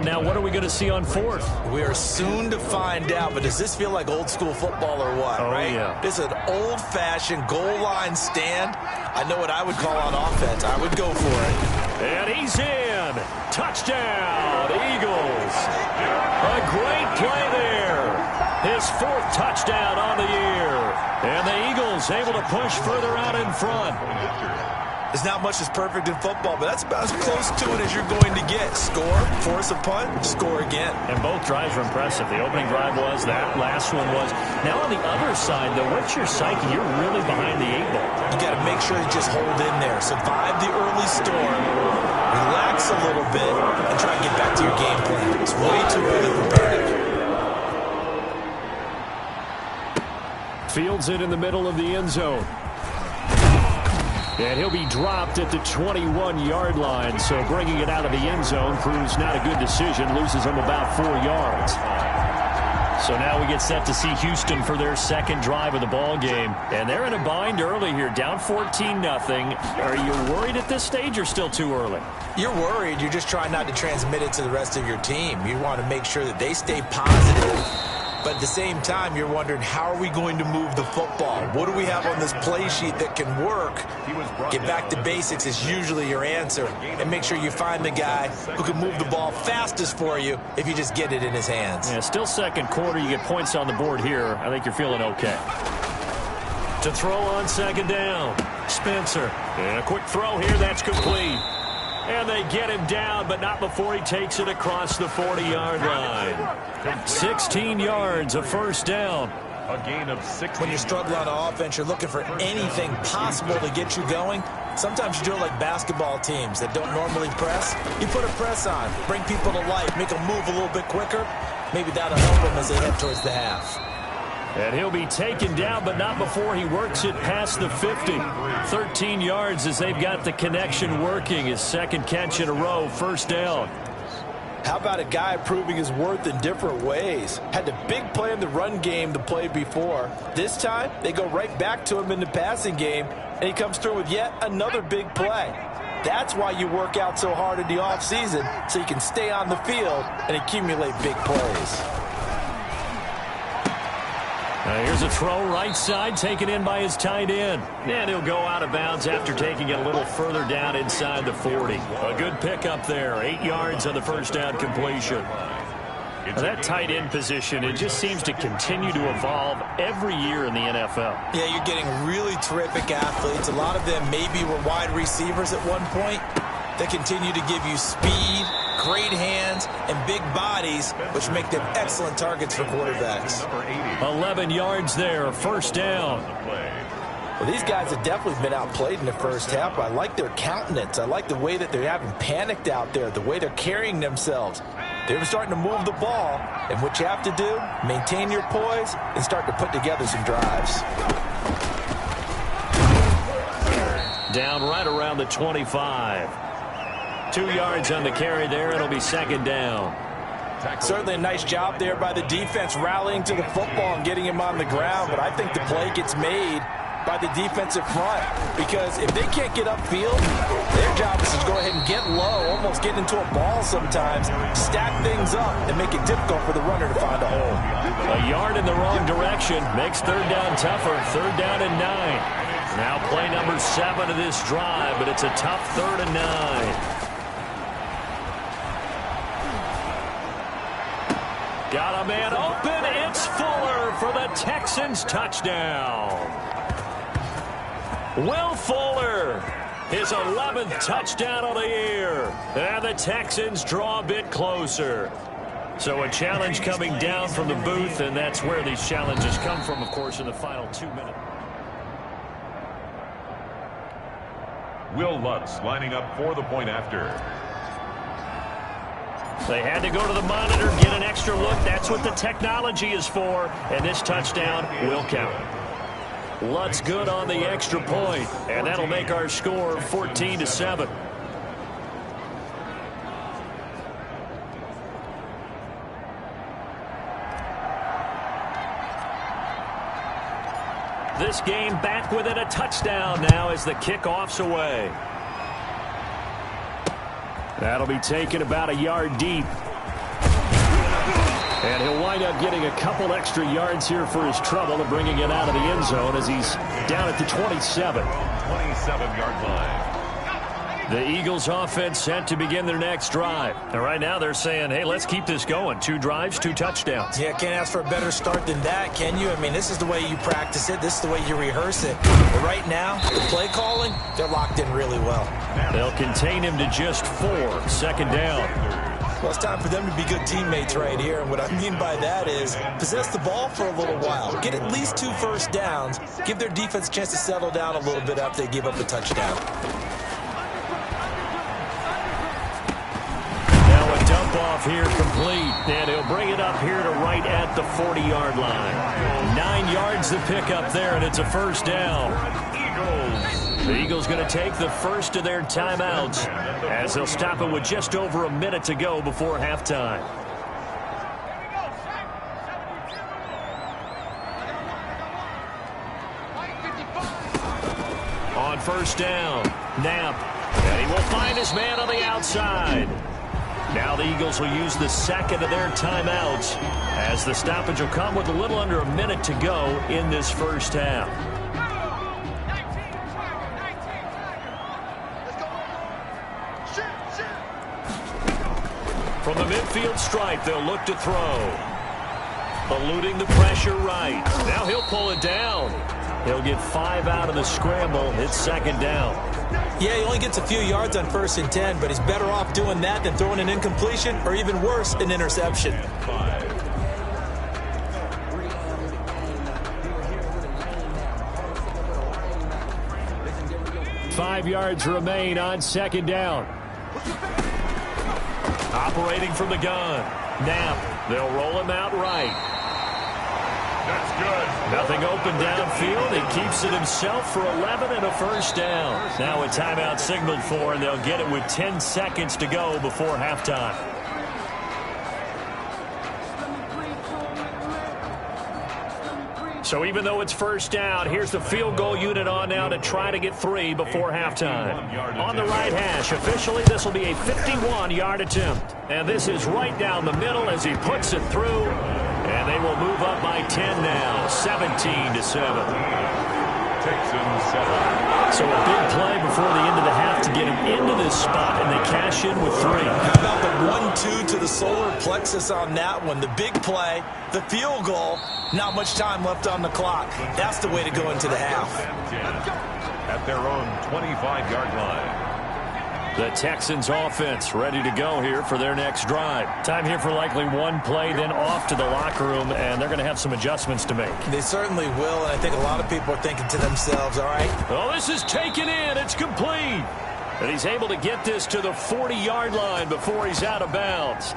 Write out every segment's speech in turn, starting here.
Now, what are we going to see on fourth? We are soon to find out, but does this feel like old school football or what, right? Yeah. This is an old-fashioned goal line stand. I know what I would call on offense. I would go for it. And he's in. Touchdown, Eagles. A great play there. His fourth touchdown on the year. And the Eagles able to push further out in front. There's not much that's perfect in football, but that's about as close to it as you're going to get. Score, force a punt, score again. And both drives were impressive. The opening drive was, that last one was. Now on the other side, though, what's your psyche? You're really behind the 8-ball. You got to make sure you just hold in there. Survive the early storm, relax a little bit, and try and get back to your game plan. It's way too early for panic. Fields it in the middle of the end zone. And he'll be dropped at the 21-yard line, so bringing it out of the end zone proves not a good decision, loses him about 4 yards. So now we get set to see Houston for their second drive of the ball game, and they're in a bind early here, down 14-0. Are you worried at this stage or still too early? You're worried. You're just trying not to transmit it to the rest of your team. You want to make sure that they stay positive. But at the same time, you're wondering, how are we going to move the football? What do we have on this play sheet that can work? Get back to basics is usually your answer. And make sure you find the guy who can move the ball fastest for you if you just get it in his hands. Yeah, still second quarter. You get points on the board here. I think you're feeling okay. To throw on second down, Spencer. And a quick throw here. That's complete. And they get him down, but not before he takes it across the 40-yard line. 16 yards, a first down. A gain of 6. When you're struggling on offense, you're looking for anything possible to get you going. Sometimes you do it like basketball teams that don't normally press. You put a press on, bring people to life, make them move a little bit quicker. Maybe that'll help them as they head towards the half. And he'll be taken down, but not before he works it past the 50. 13 yards as they've got the connection working. His second catch in a row, first down. How about a guy proving his worth in different ways? Had the big play in the run game the play before. This time, they go right back to him in the passing game, and he comes through with yet another big play. That's why you work out so hard in the offseason, so you can stay on the field and accumulate big plays. Here's a throw right side, taken in by his tight end. And he'll go out of bounds after taking it a little further down inside the 40. A good pickup there, 8 yards on the first down completion. Now that tight end position, it just seems to continue to evolve every year in the NFL. Yeah, you're getting really terrific athletes. A lot of them maybe were wide receivers at one point. They continue to give you speed, great hands, and big bodies, which make them excellent targets for quarterbacks. 11 yards there, first down. Well, these guys have definitely been outplayed in the first half. I like their countenance. I like the way that they haven't panicked out there, the way they're carrying themselves. They're starting to move the ball, and what you have to do, maintain your poise and start to put together some drives. Down right around the 25. 2 yards on the carry there. It'll be second down. Certainly a nice job there by the defense rallying to the football and getting him on the ground, but I think the play gets made by the defensive front, because if they can't get upfield, their job is to go ahead and get low, almost get into a ball sometimes, stack things up, and make it difficult for the runner to find a hole. A yard in the wrong direction makes third down tougher. Third down and 9. Now play number 7 of this drive, but it's a tough 3rd and 9. Got a man open. It's Fuller for the Texans touchdown. Will Fuller, his 11th touchdown of the year. And the Texans draw a bit closer. So a challenge coming down from the booth, and that's where these challenges come from, of course, in the final 2 minutes. Will Lutz lining up for the point after. They had to go to the monitor, get an extra look. That's what the technology is for. And this touchdown will count. Lutz good on the extra point. And that'll make our score 14-7. This game back within a touchdown now as the kickoff's away. That'll be taken about a yard deep. And he'll wind up getting a couple extra yards here for his trouble and bringing it out of the end zone as he's down at the 27. 27-yard line. The Eagles offense set to begin their next drive. And right now they're saying, hey, let's keep this going. 2 drives, 2 touchdowns. Yeah, can't ask for a better start than that, can you? I mean, this is the way you practice it. This is the way you rehearse it. But right now, the play calling, they're locked in really well. They'll contain him to just 4. Second down. Well, it's time for them to be good teammates right here. And what I mean by that is possess the ball for a little while. Get at least 2 first downs. Give their defense a chance to settle down a little bit after they give up a touchdown. Dump off here complete, and he'll bring it up here to right at the 40-yard line. 9 yards to pick up there, and it's a first down. The Eagles going to take the first of their timeouts as they'll stop it with just over a minute to go before halftime. On first down, Knapp, and he will find his man on the outside. Now the Eagles will use the second of their timeouts as the stoppage will come with a little under a minute to go in this first half. From the midfield stripe, they'll look to throw. Eluding the pressure right. Now he'll pull it down. He'll get 5 out of the scramble. It's second down. Yeah, he only gets a few yards on 1st and 10, but he's better off doing that than throwing an incompletion or even worse, an interception. 5 yards remain on second down. Operating from the gun. Knapp. They'll roll him out right. That's good. Nothing open downfield. He keeps it himself for 11 and a first down. Now a timeout signaled for, and they'll get it with 10 seconds to go before halftime. So even though it's first down, here's the field goal unit on now to try to get 3 before halftime. On the right hash, officially this will be a 51-yard attempt. And this is right down the middle as he puts it through. And they will move up by 10 now, 17-7. Texans 7. So a big play before the end of the half to get him into this spot, and they cash in with 3. How about the 1-2 to the solar plexus on that one? The big play, the field goal, not much time left on the clock. That's the way to go into the half. At their own 25-yard line. The Texans offense ready to go here for their next drive. Time here for likely one play, then off to the locker room, and they're going to have some adjustments to make. They certainly will, and I think a lot of people are thinking to themselves, all right. Oh, this is taken in. It's complete. And he's able to get this to the 40-yard line before he's out of bounds.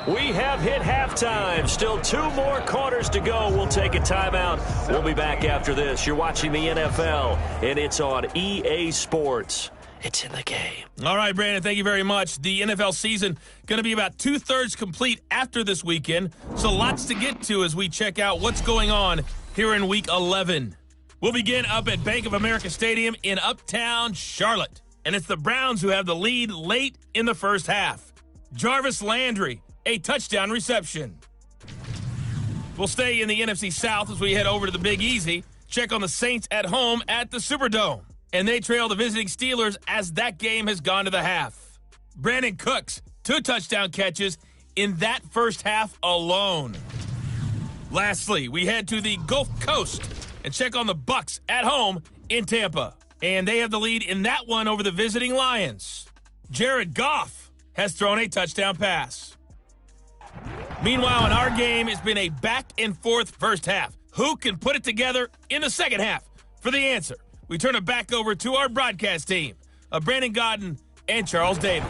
We have hit halftime. Still 2 more quarters to go. We'll take a timeout. We'll be back after this. You're watching the NFL, and it's on EA Sports. It's in the game. All right, Brandon, thank you very much. The NFL season going to be about 2/3 complete after this weekend, so lots to get to as we check out what's going on here in Week 11. We'll begin up at Bank of America Stadium in Uptown Charlotte, and it's the Browns who have the lead late in the first half. Jarvis Landry, a touchdown reception. We'll stay in the NFC South as we head over to the Big Easy. Check on the Saints at home at the Superdome. And they trail the visiting Steelers as that game has gone to the half. Brandon Cooks, 2 touchdown catches in that first half alone. Lastly, we head to the Gulf Coast and check on the Bucs at home in Tampa. And they have the lead in that one over the visiting Lions. Jared Goff has thrown a touchdown pass. Meanwhile, in our game, it's been a back-and-forth first half. Who can put it together in the second half? For the answer, we turn it back over to our broadcast team of Brandon Godden and Charles Davis.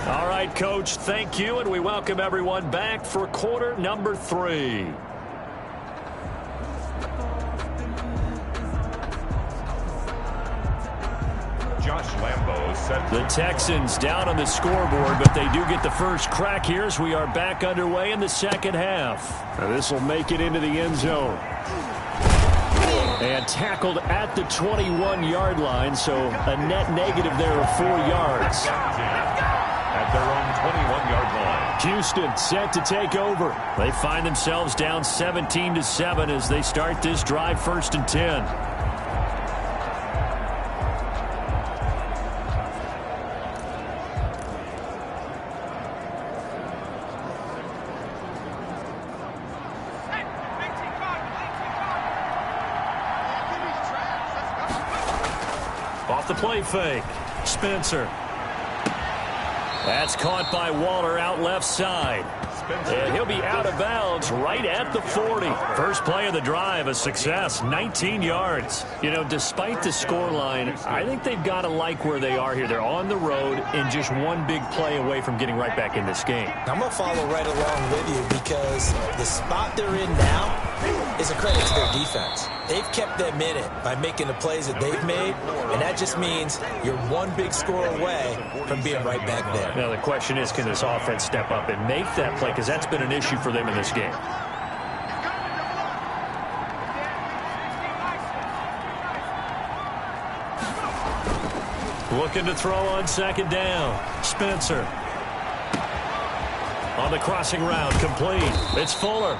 All right, Coach, thank you, and we welcome everyone back for quarter number 3. Josh Lambo set. The Texans down on the scoreboard, but they do get the first crack here as we are back underway in the second half. Now this will make it into the end zone. And tackled at the 21-yard line, so a net negative there of 4 yards. At their own Houston set to take over. They find themselves down 17-7 as they start this drive, 1st and 10. Off the play fake. Spencer. That's caught by Waller out left side. And he'll be out of bounds right at the 40. First play of the drive, a success, 19 yards. You know, despite the scoreline, I think they've got to like where they are here. They're on the road and just one big play away from getting right back in this game. I'm going to follow right along with you because the spot they're in now is a credit to their defense. They've kept them in it by making the plays that they've made, and that just means you're one big score away from being right back there. Now, the question is, can this offense step up and make that play? Because that's been an issue for them in this game. Looking to throw on 2nd down. Spencer. On the crossing route, complete. It's Fuller.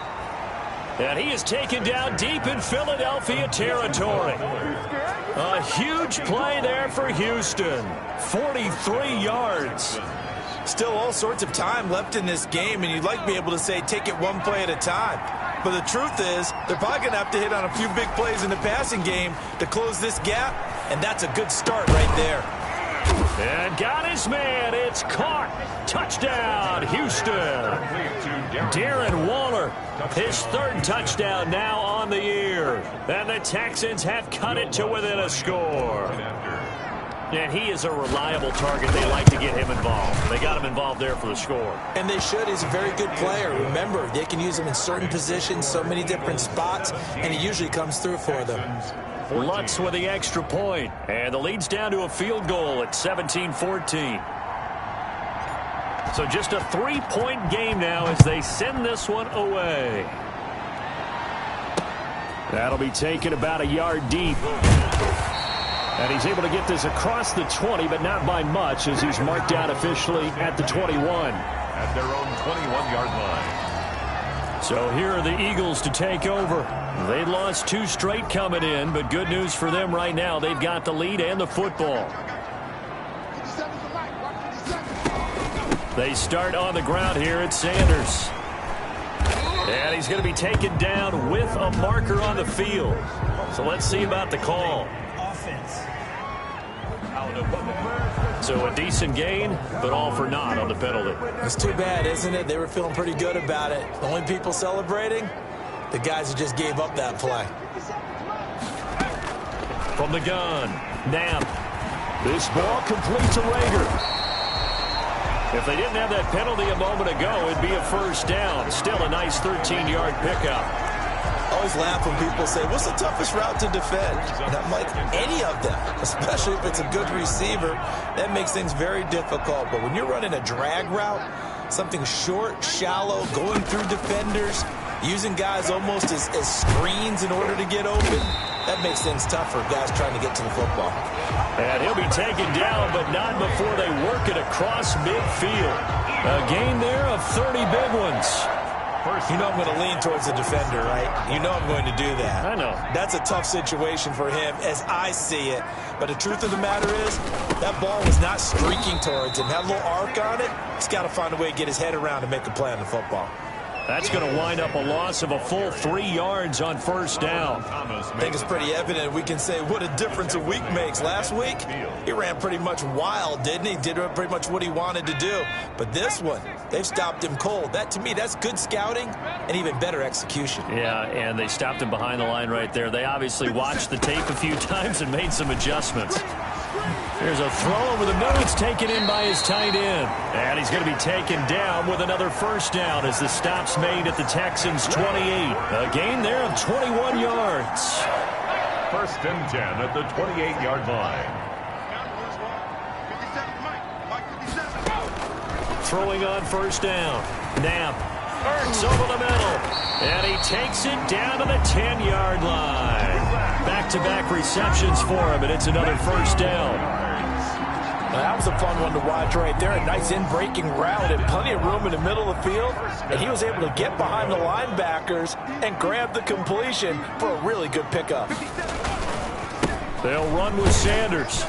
And he is taken down deep in Philadelphia territory. A huge play there for Houston. 43 yards. Still all sorts of time left in this game, and you'd like to be able to say take it one play at a time. But the truth is, they're probably going to have to hit on a few big plays in the passing game to close this gap, and that's a good start right there. And got his man. It's caught. Touchdown, Houston. Darren Waller, his 3rd touchdown now on the year. And the Texans have cut it to within a score. And he is a reliable target. They like to get him involved. They got him involved there for the score. And they should. He's a very good player. Remember, they can use him in certain positions, so many different spots, and he usually comes through for them. Lutz with the extra point, and the lead's down to a field goal at 17-14. So just a 3-point game now as they send this one away. That'll be taken about a yard deep. And he's able to get this across the 20, but not by much as he's marked out officially at the 21. At their own 21-yard line. So here are the Eagles to take over. They lost 2 straight coming in, but good news for them right now. They've got the lead and the football. They start on the ground here at Sanders. And he's going to be taken down with a marker on the field. So let's see about the call. So a decent gain, but all for naught on the penalty. It's too bad, isn't it? They were feeling pretty good about it. The only people celebrating, the guys who just gave up that play. From the gun, Knapp. This ball complete to Rager. If they didn't have that penalty a moment ago, it'd be a 1st down. Still a nice 13-yard pickup. I always laugh when people say, what's the toughest route to defend? And I'm like, any of them, especially if it's a good receiver. That makes things very difficult. But when you're running a drag route, something short, shallow, going through defenders, using guys almost as screens in order to get open, that makes things tough for guys trying to get to the football. And he'll be taken down, but not before they work it across midfield. A gain there of 30 big ones. You know I'm going to lean towards the defender, right? You know I'm going to do that. I know. That's a tough situation for him as I see it. But the truth of the matter is, that ball was not streaking towards him. Had a little arc on it. He's got to find a way to get his head around and make a play on the football. That's going to wind up a loss of a full 3 yards on 1st down. I think it's pretty evident. We can say what a difference a week makes. Last week, he ran pretty much wild, didn't he? Did pretty much what he wanted to do. But this one, they've stopped him cold. That, to me, that's good scouting and even better execution. Yeah, and they stopped him behind the line right there. They obviously watched the tape a few times and made some adjustments. There's a throw over the middle. It's taken in by his tight end. And he's going to be taken down with another 1st down as the stop's made at the Texans' 28. A gain there of 21 yards. 1st and 10 at the 28-yard line. Throwing on 1st down. Knapp. Ertz over the middle. And he takes it down to the 10-yard line. Back-to-back receptions for him, and it's another 1st down. That was a fun one to watch right there. A nice in-breaking route and plenty of room in the middle of the field. And he was able to get behind the linebackers and grab the completion for a really good pickup. They'll run with Sanders.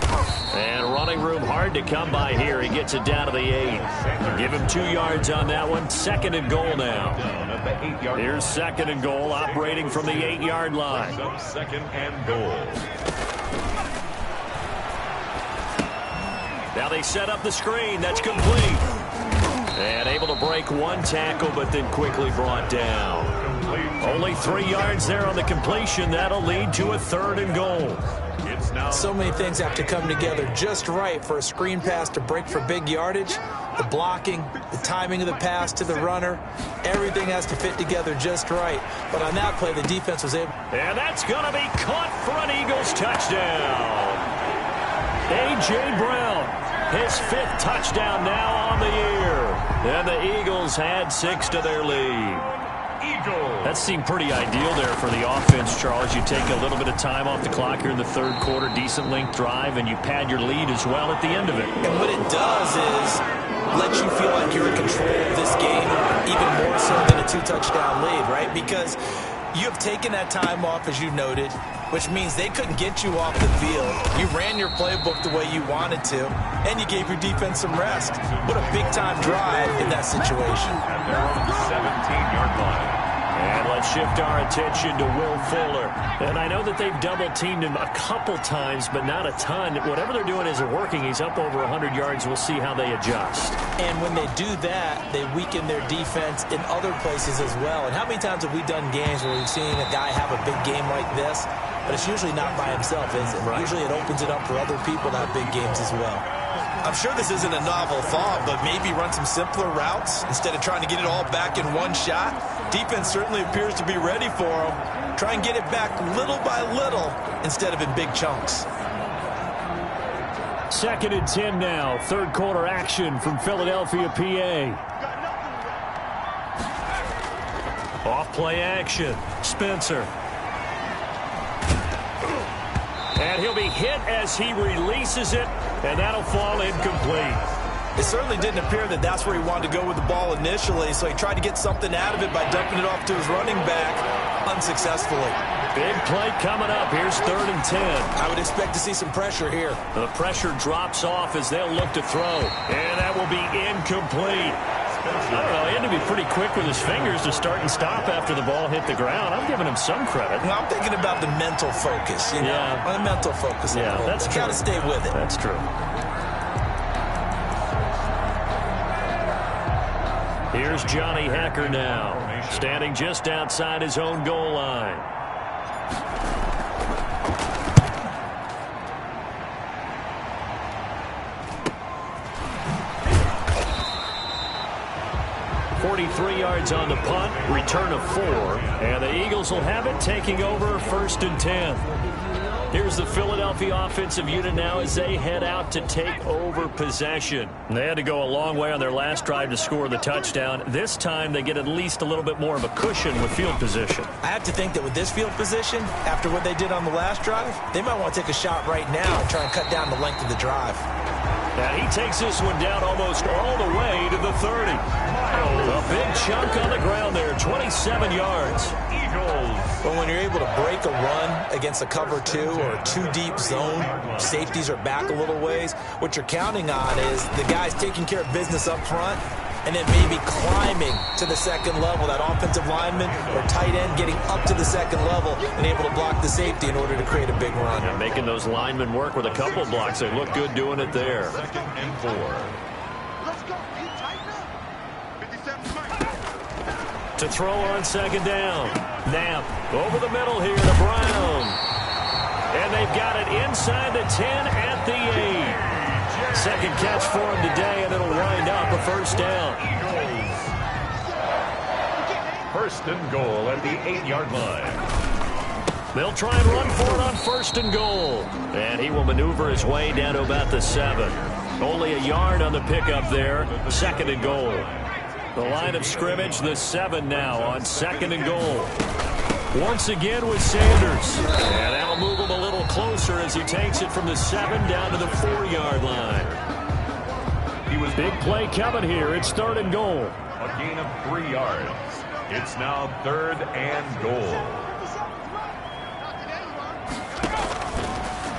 And running room hard to come by here. He gets it down to the 8. Give him 2 yards on that one. 2nd and goal now. Here's 2nd and goal, operating from the 8-yard line. 2nd and goal. Now they set up the screen. That's complete. And able to break 1 tackle, but then quickly brought down. Only 3 yards there on the completion. That'll lead to a 3rd and goal. So many things have to come together just right for a screen pass to break for big yardage. The blocking, the timing of the pass to the runner, everything has to fit together just right. But on that play, the defense was able. And that's going to be caught for an Eagles touchdown. A.J. Brown, his 5th touchdown now on the year. And the Eagles had 6 to their lead. That seemed pretty ideal there for the offense, Charles. You take a little bit of time off the clock here in the 3rd quarter, decent length drive, and you pad your lead as well at the end of it. And what it does is let you feel like you're in control of this game even more so than a 2-touchdown lead, right? Because you have taken that time off, as you noted, which means they couldn't get you off the field. You ran your playbook the way you wanted to, and you gave your defense some rest. What a big-time drive in that situation. They're on the 17-yard line. And let's shift our attention to Will Fuller. And I know that they've double-teamed him a couple times, but not a ton. Whatever they're doing isn't working. He's up over 100 yards. We'll see how they adjust. And when they do that, they weaken their defense in other places as well. And how many times have we done games where we've seen a guy have a big game like this, but it's usually not by himself, is it? Right. Usually it opens it up for other people to have big games as well. I'm sure this isn't a novel thought, but maybe run some simpler routes instead of trying to get it all back in one shot. Defense certainly appears to be ready for them. Try and get it back little by little instead of in big chunks. 2nd and 10 now. 3rd quarter action from Philadelphia, PA. Off play action. Spencer. And he'll be hit as he releases it, and that'll fall incomplete. It certainly didn't appear that that's where he wanted to go with the ball initially, so he tried to get something out of it by dumping it off to his running back unsuccessfully. Big play coming up. Here's 3rd and 10. I would expect to see some pressure here. The pressure drops off as they'll look to throw, and that will be incomplete. I don't know, he had to be pretty quick with his fingers to start and stop after the ball hit the ground. I'm giving him some credit. Well, I'm thinking about the mental focus, you know. Yeah. The mental focus. Yeah, that's true. Got to stay with it. That's true. Here's Johnny Hacker now, standing just outside his own goal line. .43 yards on the punt, return of 4, and the Eagles will have it, taking over 1st and 10. Here's the Philadelphia offensive unit now as they head out to take over possession. They had to go a long way on their last drive to score the touchdown. This time they get at least a little bit more of a cushion with field position. I have to think that with this field position, after what they did on the last drive, they might want to take a shot right now and try and cut down the length of the drive. And he takes this one down almost all the way to the 30. A big chunk on the ground there, 27 yards. But when you're able to break a run against a cover 2 or a 2-deep zone, safeties are back a little ways. What you're counting on is the guys taking care of business up front and then maybe climbing to the 2nd level, that offensive lineman or tight end getting up to the 2nd level and able to block the safety in order to create a big run. Yeah, making those linemen work with a couple blocks. They look good doing it there. 2nd and 4. To throw on 2nd down. Knapp over the middle here to Brown. And they've got it inside the 10 at the 8. 2nd catch for him today, and it'll wind up a 1st down. 1st and goal at the 8-yard line. They'll try and run for it on 1st and goal. And he will maneuver his way down to about the 7. Only a yard on the pickup there. 2nd and goal. The line of scrimmage, the 7 now on 2nd and goal. Once again with Sanders. And that'll move him a little closer as he takes it from the 7 down to the 4-yard line. was Big play coming here. It's 3rd and goal. a gain of 3 yards. It's now 3rd and goal.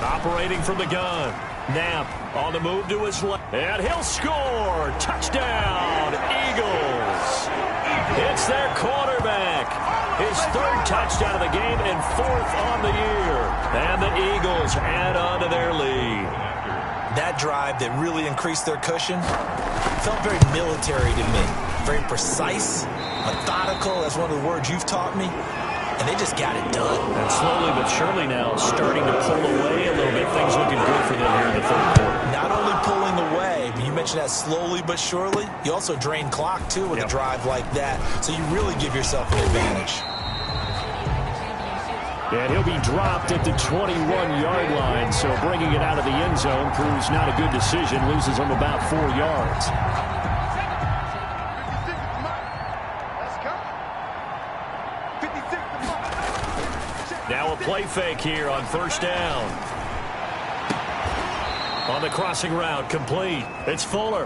Operating from the gun. Knapp on the move to his left. And he'll score. Touchdown, Eagles. It's their quarterback. His 3rd touchdown of the game and 4th on the year. And the Eagles add on to their lead. That drive that really increased their cushion felt very military to me. Very precise, methodical. That's one of the words you've taught me. And they just got it done. And slowly but surely now starting to pull away a little bit. Things looking good for them here in the 3rd quarter. Not only pulling away, but you mentioned that slowly but surely. You also drain clock, too, with a drive like that. So you really give yourself an advantage. And he'll be dropped at the 21-yard line. So bringing it out of the end zone proves not a good decision. Loses him about 4 yards. Now a play fake here on 1st down. On the crossing route, complete. It's Fuller.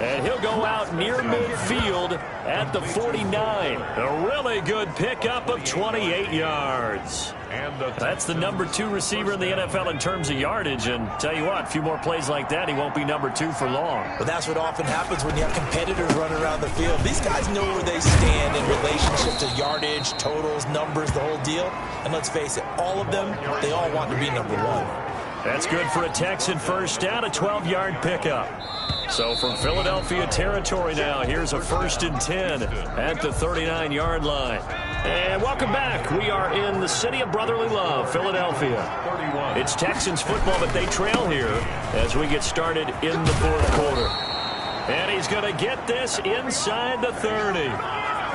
And he'll go out near midfield at the 49. A really good pickup of 28 yards. That's the number 2 receiver in the NFL in terms of yardage. And tell you what, a few more plays like that, he won't be number 2 for long. But that's what often happens when you have competitors running around the field. These guys know where they stand in relationship to yardage, totals, numbers, the whole deal. And let's face it, all of them, they all want to be number 1. That's good for a Texan 1st down, a 12-yard pickup. So from Philadelphia territory now, here's a 1st and 10 at the 39-yard line. And welcome back. We are in the city of brotherly love, Philadelphia. It's Texans football, but they trail here as we get started in the 4th quarter. And he's going to get this inside the 30.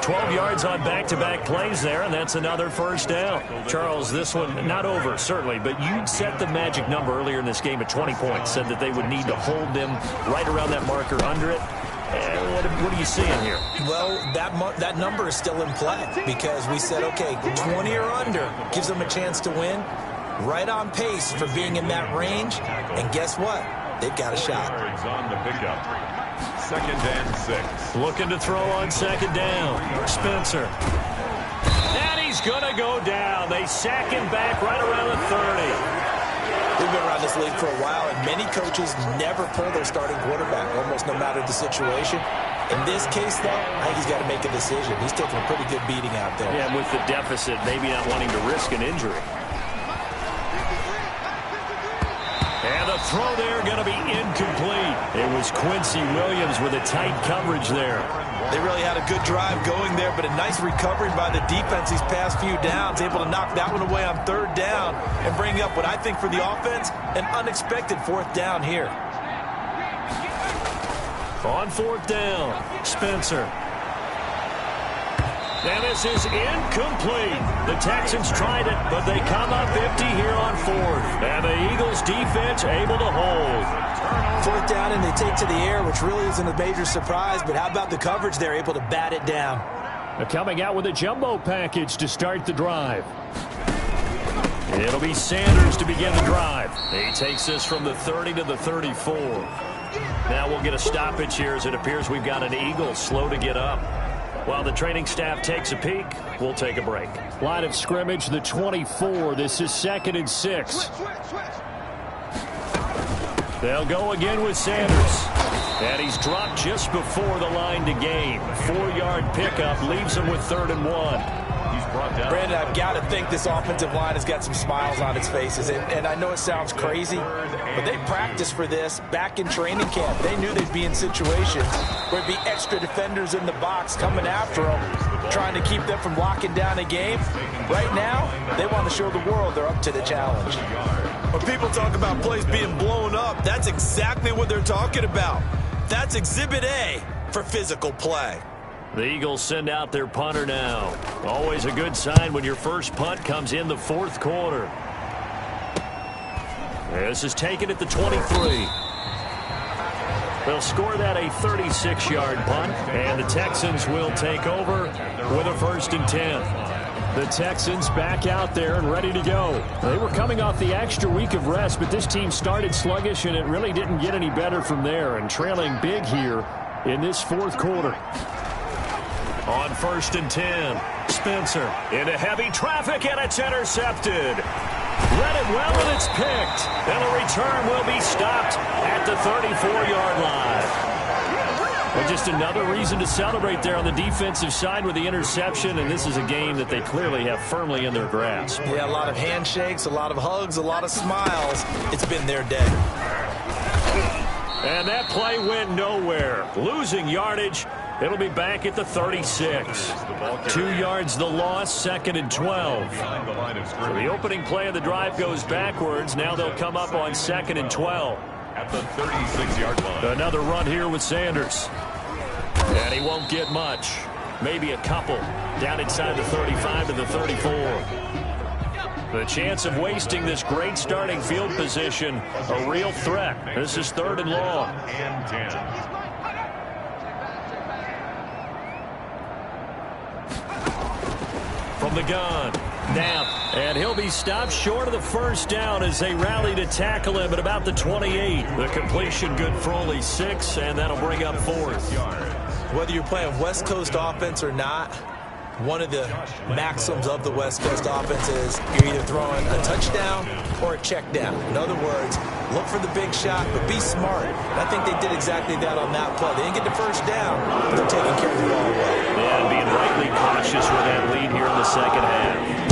12 yards on back-to-back plays there, and that's another 1st down. Charles, this one not over, certainly, but you'd set the magic number earlier in this game at 20 points, said that they would need to hold them right around that marker under it. What are you seeing here? Well, that number is still in play because we said, okay, 20 or under gives them a chance to win. Right on pace for being in that range, and guess what? They've got a shot. On the pickup. 2nd and 6. Looking to throw on 2nd down. Spencer. And he's going to go down. They sack him back right around the 30. We've been around this league for a while, and many coaches never pull their starting quarterback, almost no matter the situation. In this case, though, I think he's got to make a decision. He's taking a pretty good beating out there. Yeah, with the deficit, maybe not wanting to risk an injury. And the throw there going to be incomplete. It was Quincy Williams with a tight coverage there. They really had a good drive going there, but a nice recovery by the defense these past few downs, able to knock that one away on 3rd down and bring up what I think for the offense, an unexpected 4th down here. On 4th down, Spencer. And this is incomplete. The Texans tried it, but they come up empty here on 4th. And the Eagles defense able to hold. 4th down, and they take to the air, which really isn't a major surprise. But how about the coverage? They're able to bat it down. They're coming out with a jumbo package to start the drive. It'll be Sanders to begin the drive. He takes this from the 30 to the 34. Now we'll get a stoppage here as it appears we've got an Eagle slow to get up. While the training staff takes a peek, we'll take a break. Line of scrimmage, the 24. This is 2nd and 6. They'll go again with Sanders. And he's dropped just before the line to gain. 4-yard pickup leaves him with 3rd and 1. Brandon, I've got to think this offensive line has got some smiles on its faces. And I know it sounds crazy, but they practiced for this back in training camp. They knew they'd be in situations where there'd be extra defenders in the box coming after them, trying to keep them from locking down a game. Right now, they want to show the world they're up to the challenge. When people talk about plays being blown up, that's exactly what they're talking about. That's Exhibit A for physical play. The Eagles send out their punter now. Always a good sign when your first punt comes in the 4th quarter. This is taken at the 23. They'll score that a 36-yard punt, and the Texans will take over with a 1st and 10. The Texans back out there and ready to go. They were coming off the extra week of rest, but this team started sluggish, and it really didn't get any better from there, and trailing big here in this fourth quarter. On 1st and 10, Spencer into heavy traffic, and it's intercepted. Read it well, and it's picked. And the return will be stopped at the 34-yard line. Well, just another reason to celebrate there on the defensive side with the interception, and this is a game that they clearly have firmly in their grasp. Yeah, a lot of handshakes, a lot of hugs, a lot of smiles. It's been their day. And that play went nowhere. Losing yardage. It'll be back at the 36. 2 yards the loss, 2nd and 12. So the opening play of the drive goes backwards. Now they'll come up on 2nd and 12. At the 36-yard line. Another run here with Sanders. And he won't get much. Maybe a couple. Down inside the 35 to the 34. The chance of wasting this great starting field position, a real threat. This is 3rd and long. And 10. From the gun, Knapp, and he'll be stopped short of the first down as they rally to tackle him at about the 28. The completion good for only 6, and that'll bring up 4th. Whether you're playing West Coast offense or not, one of the maxims of the West Coast offense is you're either throwing a touchdown or a check down. In other words, look for the big shot, but be smart. And I think they did exactly that on that play. They didn't get the first down, but they're taking care of the ball away. Yeah, and being rightly cautious with that lead here in the second half.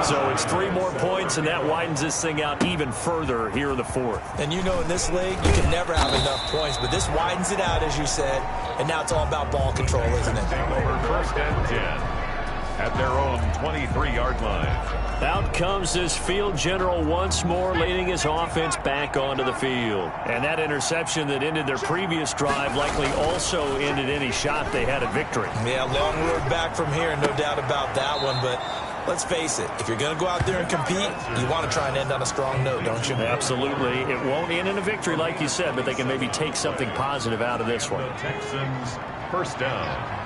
So it's 3 more points, and that widens this thing out even further here in the 4th. And you know in this league, you can never have enough points, but this widens it out, as you said, and now it's all about ball control, isn't it? Over 1st and 10 at their own 23-yard line. Out comes this field general once more, leading his offense back onto the field. And that interception that ended their previous drive likely also ended any shot they had at victory. Yeah, long road back from here, no doubt about that one, but let's face it, if you're going to go out there and compete, you want to try and end on a strong note, don't you? Absolutely. It won't end in a victory like you said, but they can maybe take something positive out of this one. The Texans, 1st down.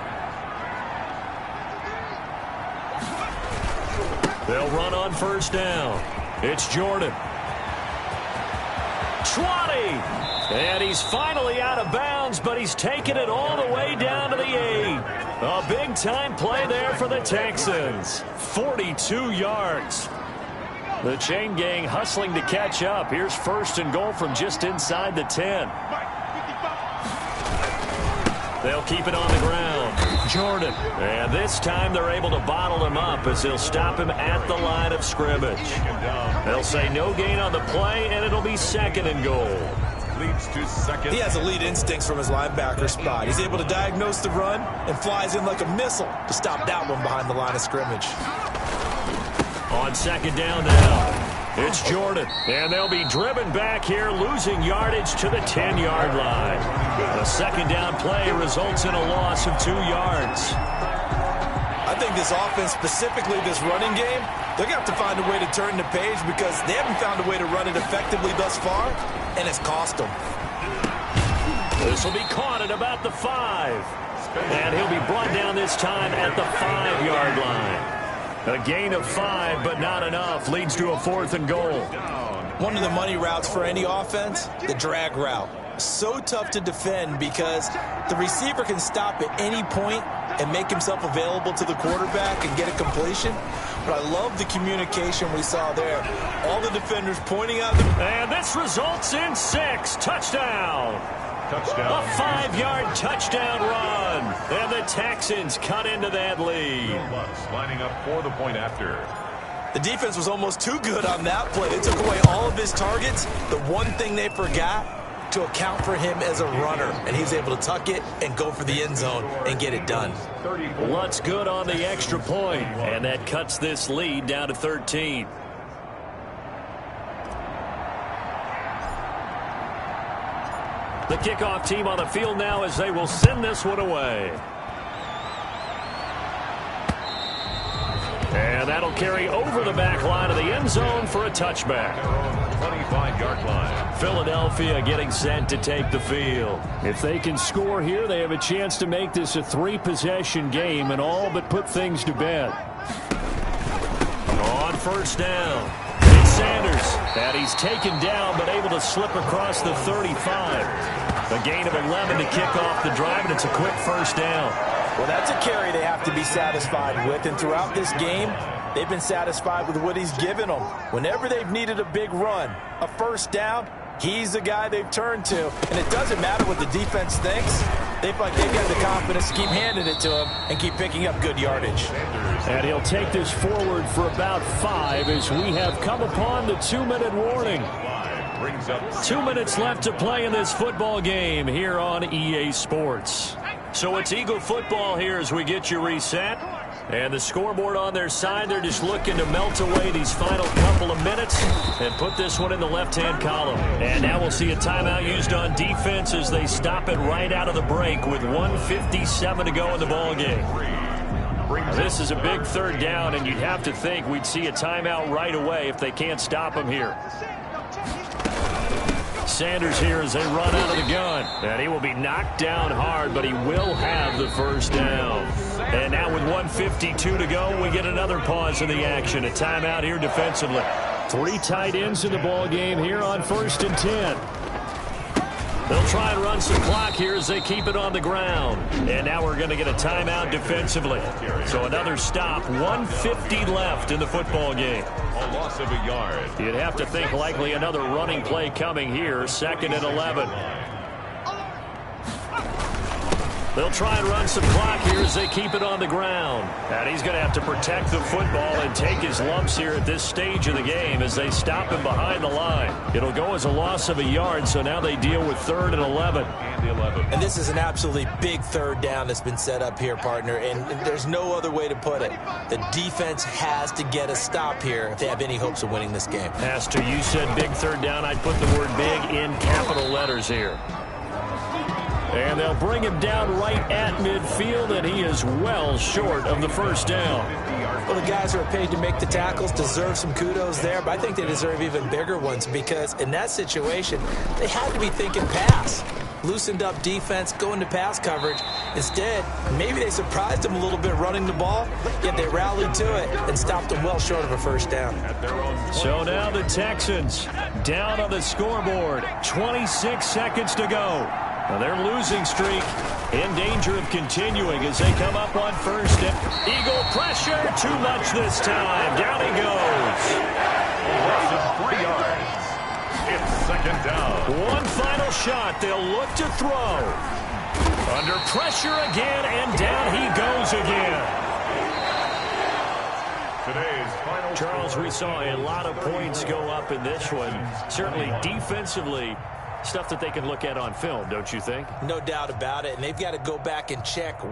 They'll run on 1st down. It's Jordan. 20. And he's finally out of bounds, but he's taken it all the way down to the 8. A big-time play there for the Texans. 42 yards. The chain gang hustling to catch up. Here's 1st and goal from just inside the 10. They'll keep it on the ground. Jordan. And this time they're able to bottle him up as they'll stop him at the line of scrimmage. They'll say no gain on the play, and it'll be 2nd and goal. Leads to 2nd. He has elite instincts from his linebacker spot. He's able to diagnose the run and flies in like a missile to stop that one behind the line of scrimmage. On 2nd down now, it's Jordan. And they'll be driven back here, losing yardage to the 10-yard line. The 2nd down play results in a loss of 2 yards. I think this offense, specifically this running game, they're going to have to find a way to turn the page because they haven't found a way to run it effectively thus far, and it's cost them. This will be caught at about the 5. And he'll be brought down this time at the 5-yard line. A gain of 5, but not enough. Leads to a 4th and goal. One of the money routes for any offense, the drag route. So tough to defend because the receiver can stop at any point and make himself available to the quarterback and get a completion. But I love the communication we saw there. All the defenders pointing out. And this results in 6. Touchdown. Touchdown. A 5-yard touchdown run. And the Texans cut into that lead. Lining up for the point after. The defense was almost too good on that play. They took away all of his targets. The one thing they forgot, to account for him as a runner. And he's able to tuck it and go for the end zone and get it done. What's good on the extra point? And that cuts this lead down to 13. The kickoff team on the field now as they will send this one away. And that'll carry over the back line of the end zone for a touchback. 25-yard line. Philadelphia getting set to take the field. If they can score here, they have a chance to make this a 3-possession game and all but put things to bed. first down. It's Sanders, and he's taken down but able to slip across the 35. A gain of 11 to kick off the drive, and it's a quick first down. Well, that's a carry they have to be satisfied with, and throughout this game, they've been satisfied with what he's given them. Whenever they've needed a big run, a first down, he's the guy they've turned to. And it doesn't matter what the defense thinks. They've got the confidence to keep handing it to him and keep picking up good yardage. And he'll take this forward for about 5 as we have come upon the 2-minute warning. 2 minutes left to play in this football game here on EA Sports. So it's Eagle football here as we get you reset. And the scoreboard on their side, they're just looking to melt away these final couple of minutes and put this one in the left-hand column. And now we'll see a timeout used on defense as they stop it right out of the break with 1:57 to go in the ballgame. This is a big third down, and you'd have to think we'd see a timeout right away if they can't stop him here. Sanders here as they run out of the gun. And he will be knocked down hard, but he will have the first down. And now with 1:52 to go, we get another pause in the action. A timeout here defensively. 3 tight ends in the ball game here on 1st and 10. They'll try and run some clock here as they keep it on the ground. And now we're going to get a timeout defensively. So another stop. 1:50 left in the football game. A loss of a yard. You'd have to think likely another running play coming here. 2nd and 11. They'll try and run some clock here as they keep it on the ground. And he's going to have to protect the football and take his lumps here at this stage of the game as they stop him behind the line. It'll go as a loss of a yard, so now they deal with 3rd and 11. And this is an absolutely big third down that's been set up here, partner, and there's no other way to put it. The defense has to get a stop here if they have any hopes of winning this game. Has to. You said big third down. I'd put the word big in capital letters here. And they'll bring him down right at midfield, and he is well short of the first down. Well, the guys who are paid to make the tackles deserve some kudos there, but I think they deserve even bigger ones because in that situation, they had to be thinking pass. Loosened up defense, going to pass coverage. Instead, maybe they surprised them a little bit running the ball, yet they rallied to it and stopped them well short of a first down. So now the Texans down on the scoreboard. 26 seconds to go. Now their losing streak in danger of continuing as they come up on 1st. Eagle pressure, too much this time. Down he goes. A loss of 3 yards. It's 2nd down. One final shot. They'll look to throw. Under pressure again, and down he goes again. Today's final. Charles, we saw a lot of points go up in this one. Certainly defensively, stuff that they can look at on film, don't you think? No doubt about it, and they've got to go back and check